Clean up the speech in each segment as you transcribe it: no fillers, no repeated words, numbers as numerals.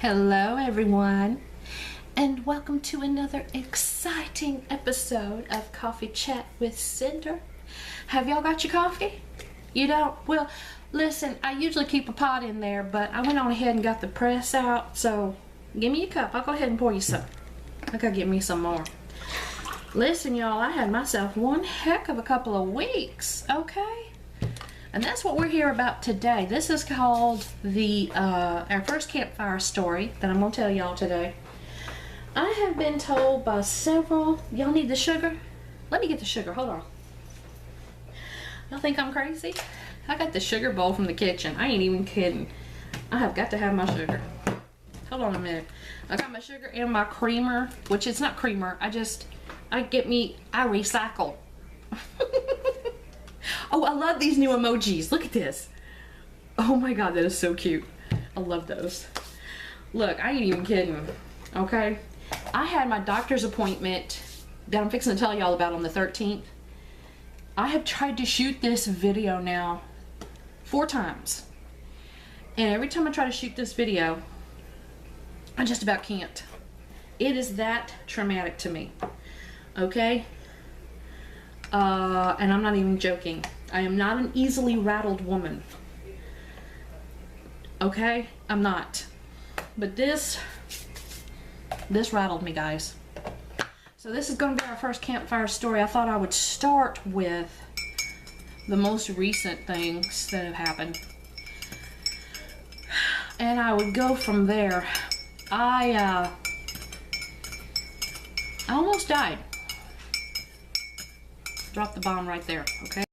Hello everyone, and welcome to another exciting episode of Coffee Chat with Cinder. Have y'all got your coffee? You don't? Well, listen, I usually keep a pot in there, but I went on ahead and got the press out, so give me a cup. I'll go ahead and pour you some. I gotta get me some more. Listen, y'all, I had myself one heck of a couple of weeks, okay? And that's what we're here about today. This is called our first campfire story that I'm going to tell y'all today. I have been told by several... Y'all need the sugar? Let me get the sugar. Hold on. Y'all think I'm crazy? I got the sugar bowl from the kitchen. I ain't even kidding. I have got to have my sugar. Hold on a minute. I got my sugar and my creamer, which it's not creamer. I recycle. Oh, I love these new emojis. Look at this. Oh my god, that is so cute. I love those. Look, I ain't even kidding. Okay? I had my doctor's appointment that I'm fixing to tell y'all about on the 13th. I have tried to shoot this video now 4 times. And every time I try to shoot this video, I just about can't. It is that traumatic to me. Okay? And I'm not even joking. I am not an easily rattled woman. Okay? I'm not. But this rattled me, guys. So this is going to be our first campfire story. I thought I would start with the most recent things that have happened. And I would go from there. I almost died. Drop the bomb right there, okay?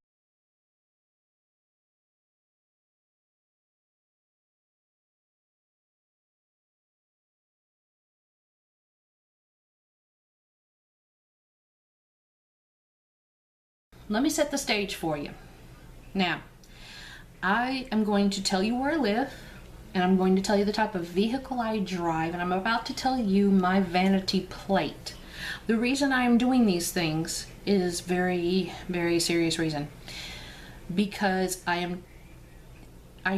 Let me set the stage for you. Now, I am going to tell you where I live, and I'm going to tell you the type of vehicle I drive, and I'm about to tell you my vanity plate. The reason I am doing these things is very, very serious reason. Because I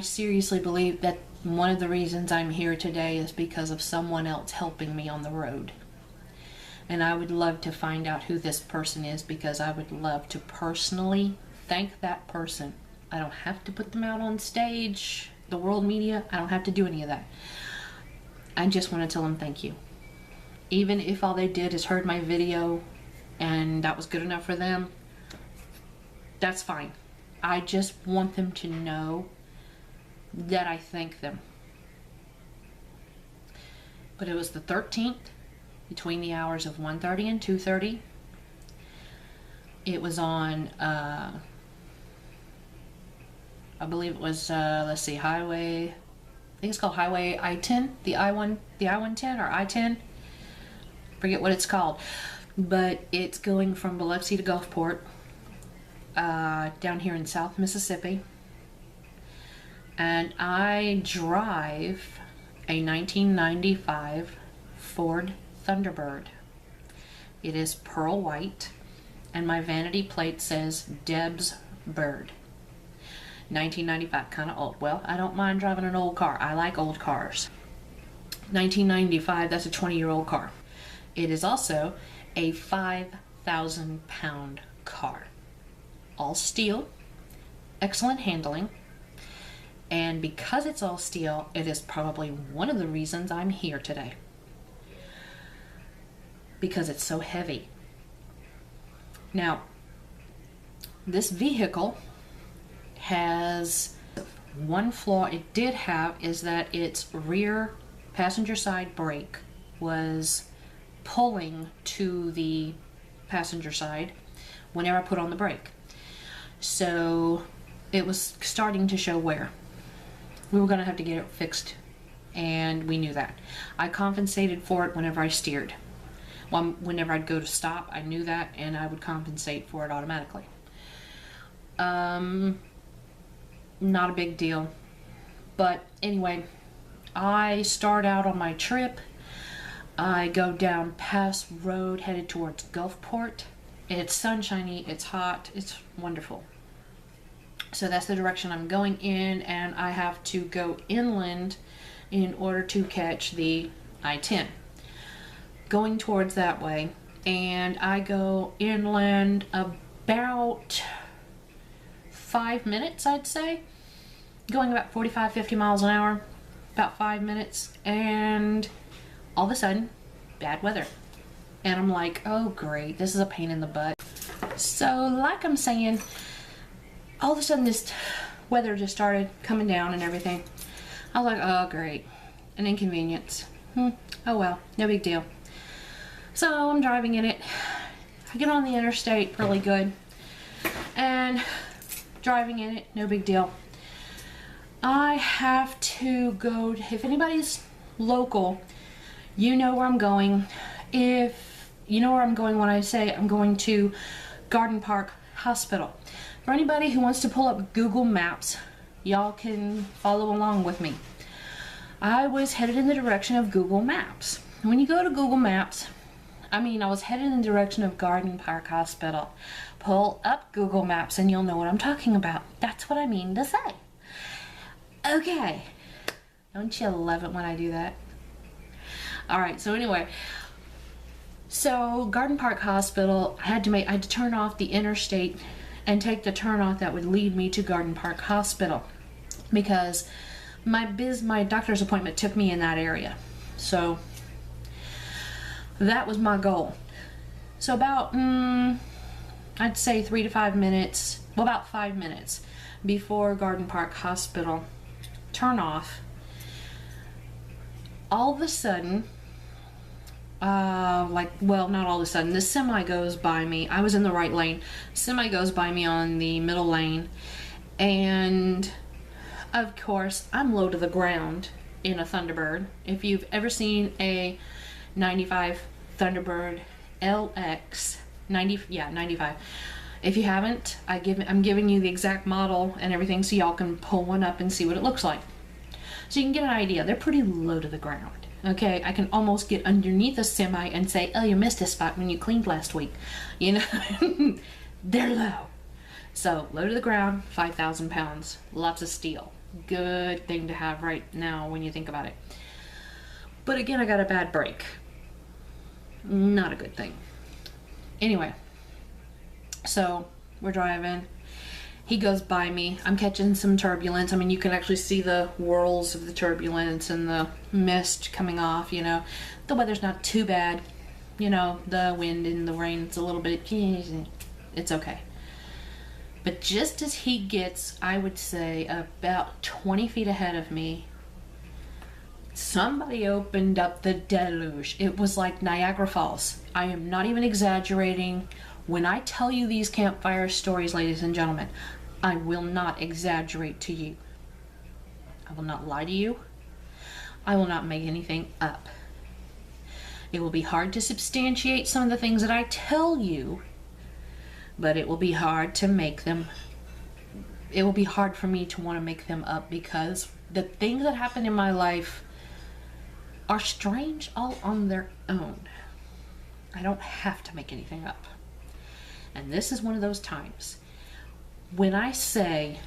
seriously believe that one of the reasons I'm here today is because of someone else helping me on the road. And I would love to find out who this person is, because I would love to personally thank that person. I don't have to put them out on stage, the world media. I don't have to do any of that. I just want to tell them thank you. Even if all they did is heard my video and that was good enough for them, that's fine. I just want them to know that I thank them. But it was the 13th, between the hours of 1:30 and 2:30. It was on, I believe it was, let's see, highway, I think it's called Highway I-10, the I-110 or I-10. Forget what it's called, but it's going from Biloxi to Gulfport, down here in South Mississippi, and I drive a 1995 Ford Thunderbird. It is pearl white, and my vanity plate says Deb's Bird. 1995, kind of old. Well, I don't mind driving an old car. I like old cars. 1995, that's a 20-year-old car. It is also a 5,000-pound car. All steel, excellent handling, and because it's all steel, it is probably one of the reasons I'm here today. Because it's so heavy. Now, this vehicle has one flaw it did have, is that its rear passenger side brake was pulling to the passenger side whenever I put on the brake. So it was starting to show wear. We were going to have to get it fixed, and we knew that. I compensated for it whenever I steered. Well, whenever I'd go to stop, I knew that, and I would compensate for it automatically. Not a big deal. But anyway, I start out on my trip. I go down Pass Road headed towards Gulfport. It's sunshiny, it's hot, it's wonderful. So that's the direction I'm going in, and I have to go inland in order to catch the I-10. Going towards that way, and I go inland about 5 minutes, I'd say. Going about 45, 50 miles an hour, about 5 minutes, and all of a sudden, bad weather. And I'm like, oh great, this is a pain in the butt. So like I'm saying, all of a sudden this weather just started coming down and everything. I was like, oh great, an inconvenience. Oh well, no big deal. So I'm driving in it. I get on the interstate really good. And driving in it, no big deal. I have to go, if anybody's local, you know where I'm going. If you know where I'm going when I say I'm going to Garden Park Hospital. For anybody who wants to pull up Google Maps, y'all can follow along with me. I was headed in the direction of Google Maps. When you go to Google Maps, I was headed in the direction of Garden Park Hospital. Pull up Google Maps and you'll know what I'm talking about. That's what I mean to say. Okay. Don't you love it when I do that? Alright, so anyway. So, Garden Park Hospital, I had to turn off the interstate and take the turnoff that would lead me to Garden Park Hospital. Because my doctor's appointment took me in that area. So, that was my goal. So about, I'd say 3 to 5 minutes, well about 5 minutes before Garden Park Hospital turn off, all of a sudden, not all of a sudden, the semi goes by me. I was in the right lane. Semi goes by me on the middle lane, and of course I'm low to the ground in a Thunderbird. If you've ever seen a 95 Thunderbird LX 95. If you haven't, I'm giving you the exact model and everything so y'all can pull one up and see what it looks like. So you can get an idea. They're pretty low to the ground. Okay, I can almost get underneath a semi and say, oh, you missed a spot when you cleaned last week. You know, they're low. So low to the ground, 5,000 pounds, lots of steel. Good thing to have right now when you think about it. But again, I got a bad brake. Not a good thing. Anyway, so we're driving. He goes by me. I'm catching some turbulence. You can actually see the whirls of the turbulence and the mist coming off, you know. The weather's not too bad. You know, the wind and the rain, it's a little bit, it's okay. But just as he gets, I would say, about 20 feet ahead of me, somebody opened up the deluge. It was like Niagara Falls. I am not even exaggerating. When I tell you these campfire stories, ladies and gentlemen, I will not exaggerate to you. I will not lie to you. I will not make anything up. It will be hard to substantiate some of the things that I tell you, but it will be hard to make them. It will be hard for me to want to make them up because the things that happen in my life are strange all on their own. I don't have to make anything up. And this is one of those times. When I say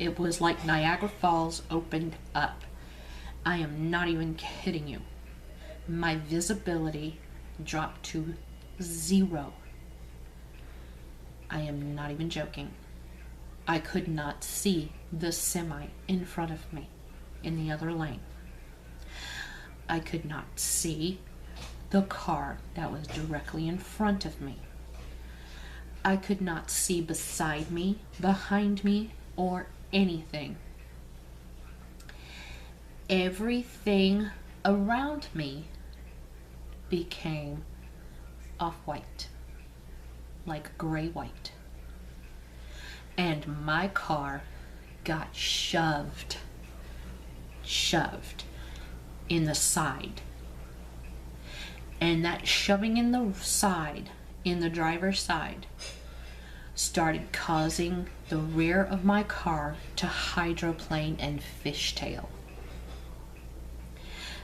it was like Niagara Falls opened up, I am not even kidding you. My visibility dropped to 0. I am not even joking. I could not see the semi in front of me in the other lane. I could not see the car that was directly in front of me. I could not see beside me, behind me, or anything. Everything around me became off-white, like gray-white. And my car got shoved in the side. And that shoving in the side, in the driver's side, started causing the rear of my car to hydroplane and fishtail.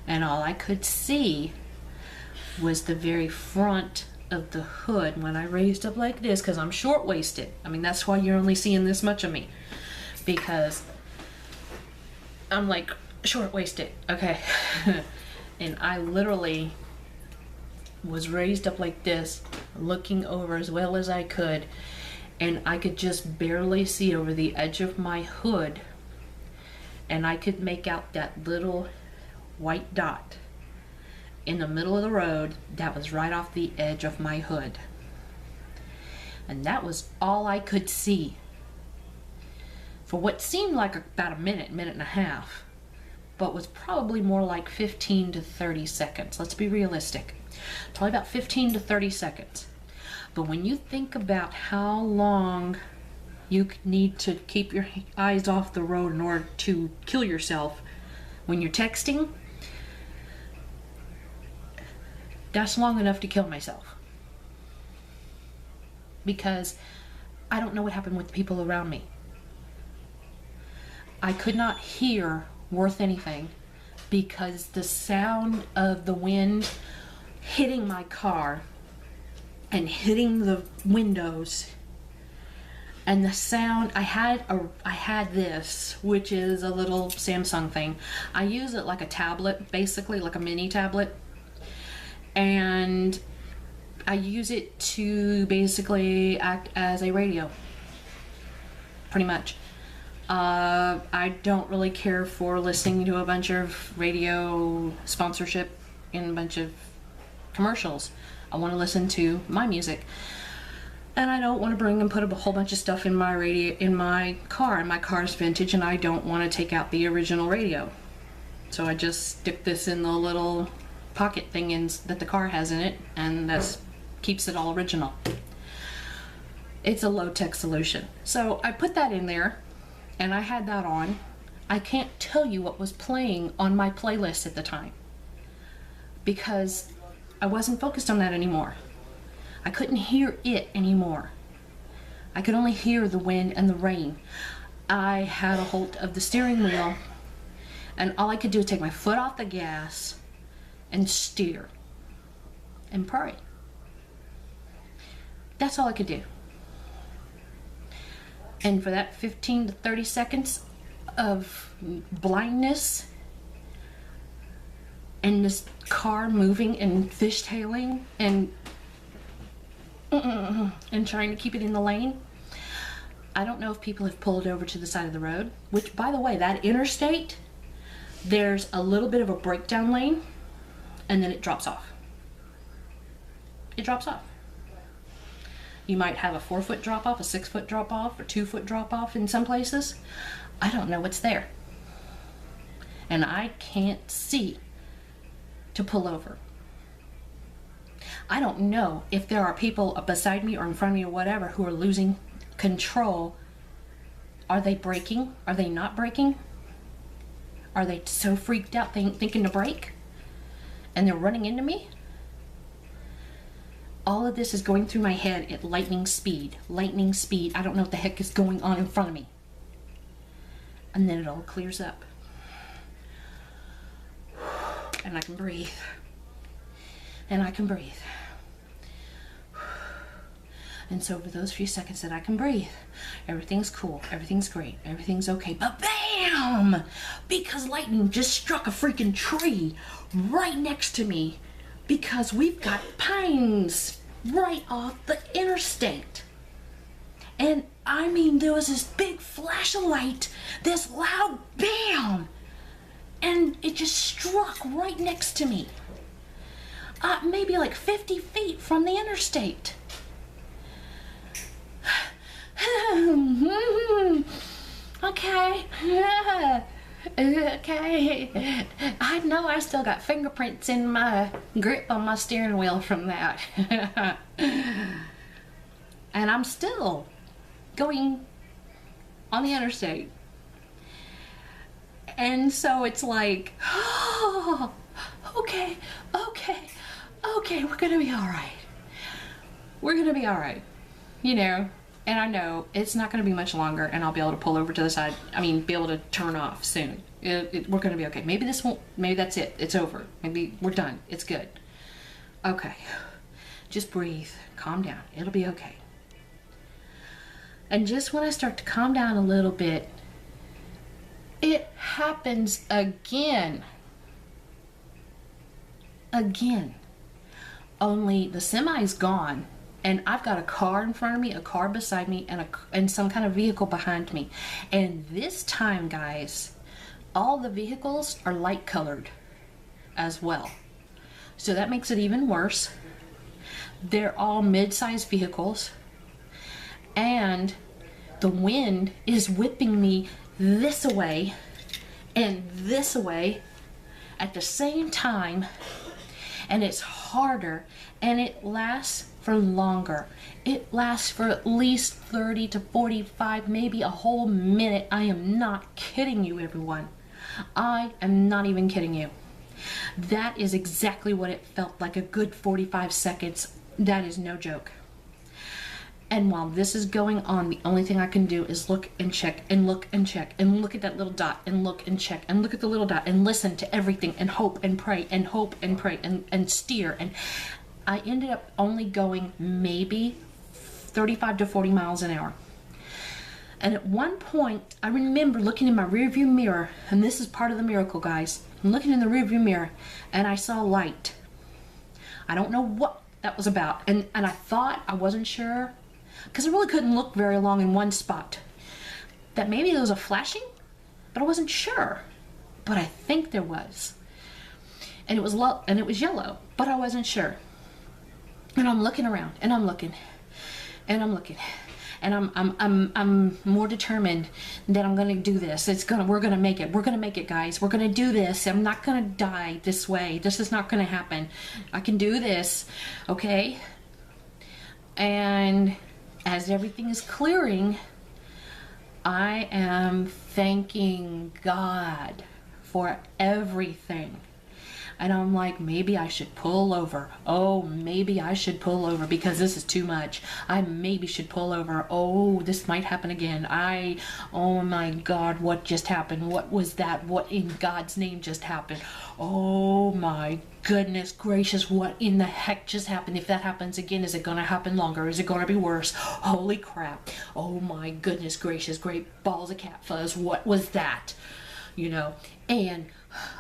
And all I could see was the very front of the hood when I raised up like this, because I'm short-waisted. That's why you're only seeing this much of me, because I'm like short-waisted, okay. And I literally was raised up like this, looking over as well as I could, and I could just barely see over the edge of my hood, and I could make out that little white dot in the middle of the road that was right off the edge of my hood. And that was all I could see for what seemed like about a minute and a half, but was probably more like 15 to 30 seconds. Let's be realistic. Probably about 15 to 30 seconds. But when you think about how long you need to keep your eyes off the road in order to kill yourself when you're texting, that's long enough to kill myself. Because I don't know what happened with the people around me. I could not hear worth anything because the sound of the wind hitting my car and hitting the windows, and the sound, I had this, which is a little Samsung thing. I use it like a tablet, basically like a mini tablet, and I use it to basically act as a radio, pretty much. I don't really care for listening to a bunch of radio sponsorship and a bunch of commercials. I want to listen to my music, and I don't want to bring and put a whole bunch of stuff in my radio in my car. And my car's vintage, and I don't want to take out the original radio, so I just stick this in the little pocket thing that the car has in it, and that's keeps it all original. It's a low-tech solution. So I put that in there, and I had that on. I can't tell you what was playing on my playlist at the time because I wasn't focused on that anymore. I couldn't hear it anymore. I could only hear the wind and the rain. I had a hold of the steering wheel, and all I could do was take my foot off the gas and steer and pray. That's all I could do. And for that 15 to 30 seconds of blindness and this car moving and fishtailing and trying to keep it in the lane, I don't know if people have pulled over to the side of the road, which, by the way, that interstate, there's a little bit of a breakdown lane, and then it drops off. It drops off. You might have a 4-foot drop off, a 6-foot drop off, or 2-foot drop off in some places. I don't know what's there. And I can't see to pull over. I don't know if there are people beside me or in front of me or whatever who are losing control. Are they braking? Are they not braking? Are they so freaked out thinking to brake? And they're running into me? All of this is going through my head at lightning speed. Lightning speed. I don't know what the heck is going on in front of me. And then it all clears up. And I can breathe. And I can breathe. And so for those few seconds that I can breathe, everything's cool, everything's great, everything's okay. But bam! Because lightning just struck a freaking tree right next to me. Because we've got pines right off the interstate. And I mean, there was this big flash of light, this loud bam, and it just struck right next to me. Maybe like 50 feet from the interstate. Okay. Okay. I know I still got fingerprints in my grip on my steering wheel from that. And I'm still going on the interstate. And so it's like, oh, okay, we're gonna be alright. We're gonna be alright. You know, and I know it's not gonna be much longer and I'll be able to pull over to the side, be able to turn off soon. We're gonna be okay. Maybe maybe that's it. It's over. Maybe we're done. It's good. Okay. Just breathe. Calm down. It'll be okay. And just when I start to calm down a little bit, it happens again. Again. Only the semi's gone, and I've got a car in front of me, a car beside me, and some kind of vehicle behind me. And this time, guys, all the vehicles are light colored as well. So that makes it even worse. They're all mid-sized vehicles, and the wind is whipping me this away and this away at the same time, and it's harder, and it lasts for longer. It lasts for at least 30 to 45, maybe a whole minute. I am not kidding you, everyone. I am not even kidding you. That is exactly what it felt like, a good 45 seconds. That is no joke. And while this is going on, the only thing I can do is look and check and look and check and look at that little dot and look and check and look at the little dot and listen to everything and hope and pray and hope and pray and steer. And I ended up only going maybe 35 to 40 miles an hour. And at one point, I remember looking in my rearview mirror, and this is part of the miracle, guys. I'm looking in the rearview mirror, and I saw light. I don't know what that was about, and I thought, I wasn't sure, because I really couldn't look very long in one spot, that maybe there was a flashing, but I wasn't sure. But I think there was, and it was yellow, but I wasn't sure. And I'm looking around, and I'm looking, and I'm looking. And I'm more determined that I'm gonna do this. We're gonna make it. We're gonna make it, guys. We're gonna do this. I'm not gonna die this way. This is not gonna happen. I can do this, okay? And as everything is clearing, I am thanking God for everything. And I'm like, maybe I should pull over. Oh, maybe I should pull over because this is too much. I maybe should pull over. Oh, this might happen again. Oh my God, what just happened? What was that? What in God's name just happened? Oh my goodness gracious, what in the heck just happened? If that happens again, is it going to happen longer? Is it going to be worse? Holy crap. Oh my goodness gracious, great balls of cat fuzz. What was that? You know, and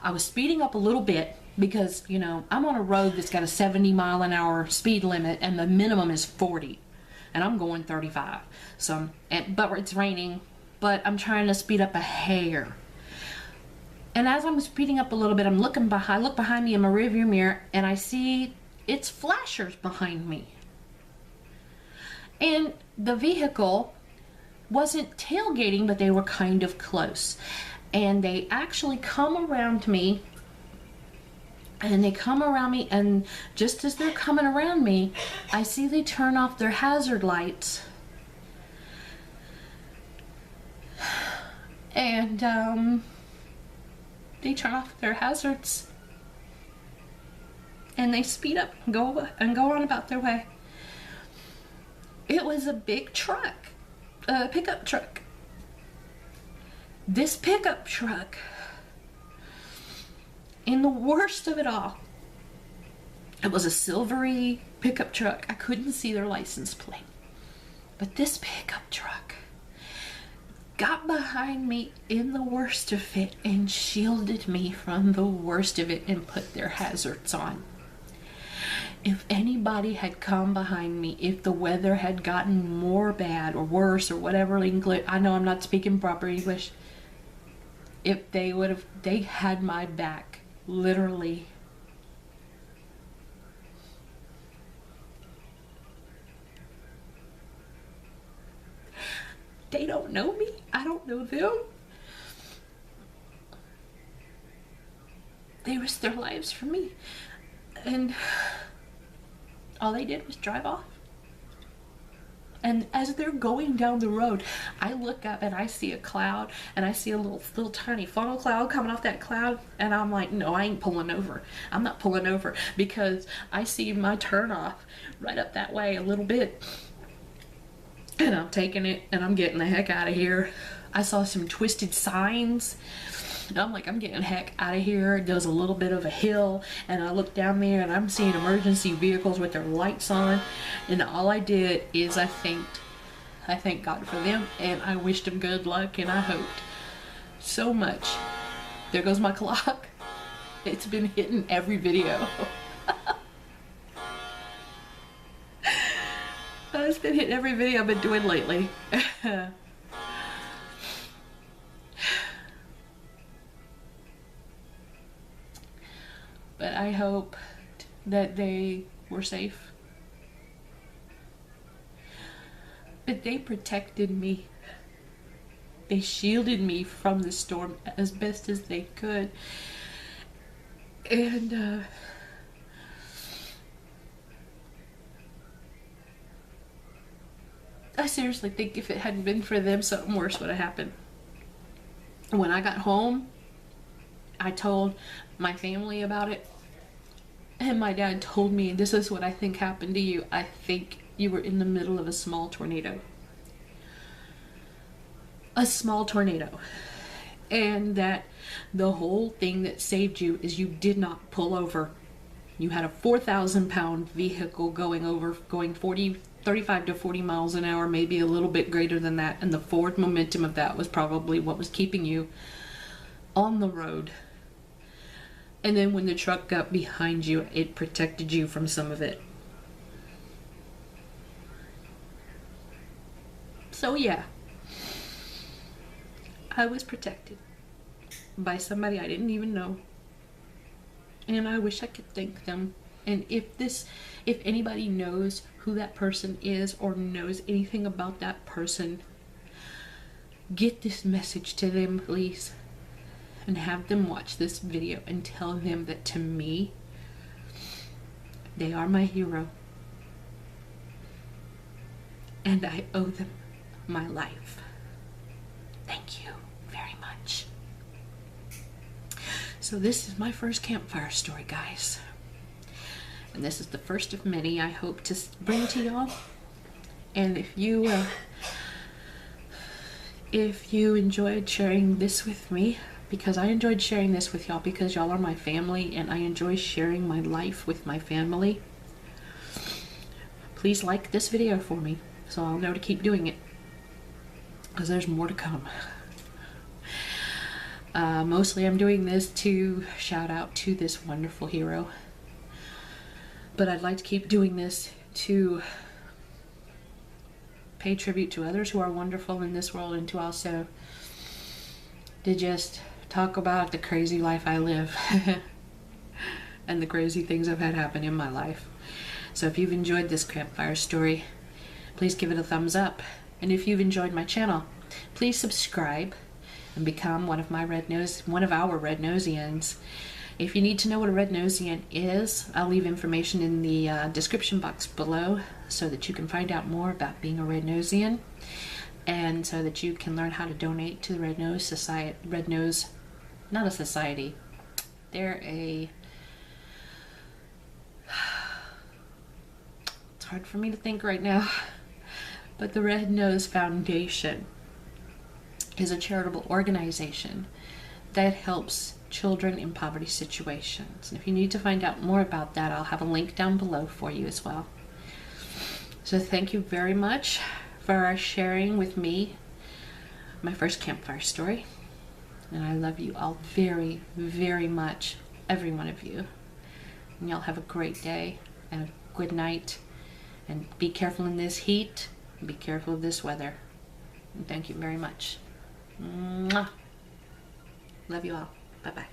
I was speeding up a little bit because, you know, I'm on a road that's got a 70-mile-an-hour speed limit and the minimum is 40, and I'm going 35. So, but it's raining, but I'm trying to speed up a hair. And as I'm speeding up a little bit, I look behind me in my rearview mirror, and I see it's flashers behind me. And the vehicle wasn't tailgating, but they were kind of close. And they actually come around me, and just as they're coming around me, I see they turn off their hazard lights. And they turn off their hazards, and they speed up and go on about their way. It was a big truck, a pickup truck. This pickup truck, in the worst of it all, it was a silvery pickup truck. I couldn't see their license plate. But this pickup truck got behind me in the worst of it and shielded me from the worst of it and put their hazards on. If anybody had come behind me, if the weather had gotten more bad or worse or whatever English, I know I'm not speaking proper English, if they had my back, literally. They don't know me. I don't know them. They risked their lives for me. And all they did was drive off. And as they're going down the road, I look up and I see a cloud, and I see a little tiny funnel cloud coming off that cloud, and I'm like, no, I ain't pulling over. I'm not pulling over, because I see my turnoff right up that way a little bit, and I'm taking it and I'm getting the heck out of here. I saw some twisted signs. And I'm like, I'm getting the heck out of here. There's a little bit of a hill, and I look down there and I'm seeing emergency vehicles with their lights on, and all I did is I thanked God for them, and I wished them good luck, and I hoped so much There goes my clock. It's been hitting every video. It's been hitting every video I've been doing lately. But I hope that they were safe. But they protected me. They shielded me from the storm as best as they could. And I seriously think if it hadn't been for them, something worse would have happened. When I got home, I told my family about it, and my dad told me, this is what I think happened to you. I think you were in the middle of a small tornado. A small tornado. And that the whole thing that saved you is you did not pull over. You had a 4,000-pound vehicle going 35 to 40 miles an hour, maybe a little bit greater than that, and the forward momentum of that was probably what was keeping you on the road. And then when the truck got behind you, it protected you from some of it. So yeah, I was protected by somebody I didn't even know. And I wish I could thank them. And if anybody knows who that person is or knows anything about that person, get this message to them, please. And have them watch this video and tell them that to me, they are my hero. And I owe them my life. Thank you very much. So this is my first campfire story, guys. And this is the first of many I hope to bring to y'all. And if you enjoyed sharing this with me, because I enjoyed sharing this with y'all because y'all are my family and I enjoy sharing my life with my family, please like this video for me so I'll know to keep doing it, because there's more to come. Mostly I'm doing this to shout out to this wonderful hero, but I'd like to keep doing this to pay tribute to others who are wonderful in this world, and to also to just talk about the crazy life I live and the crazy things I've had happen in my life. So if you've enjoyed this campfire story, please give it a thumbs up. And if you've enjoyed my channel, please subscribe and become one of our red nosians. If you need to know what a red nosian is, I'll leave information in the description box below so that you can find out more about being a red nosian, and so that you can learn how to donate to the Red Nose Society. Red Nose, not a society. They're a... It's hard for me to think right now. But the Red Nose Foundation is a charitable organization that helps children in poverty situations. And if you need to find out more about that, I'll have a link down below for you as well. So thank you very much for sharing with me my first campfire story. And I love you all very, very much, every one of you. And y'all have a great day and a good night. And be careful in this heat. And be careful of this weather. And thank you very much. Mwah. Love you all. Bye-bye.